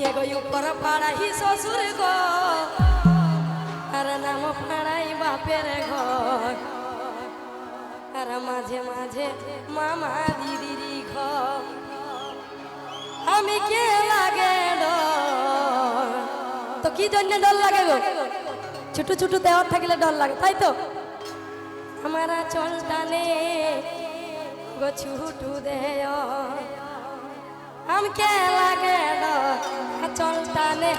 এগো উপর পাড়াই শ্বশুর গো আর নাম পাড়াই বাপের ঘর আর মাঝে মাঝে মামা দিদির ঘর আমি কে লাগে ডর তো কি জন্য ডর লাগে গো ছোট ছোট দেওয়ার থাকলে ডর লাগে তাই তো हमारा चलताने गो छूटू दे हम के लागे चलताने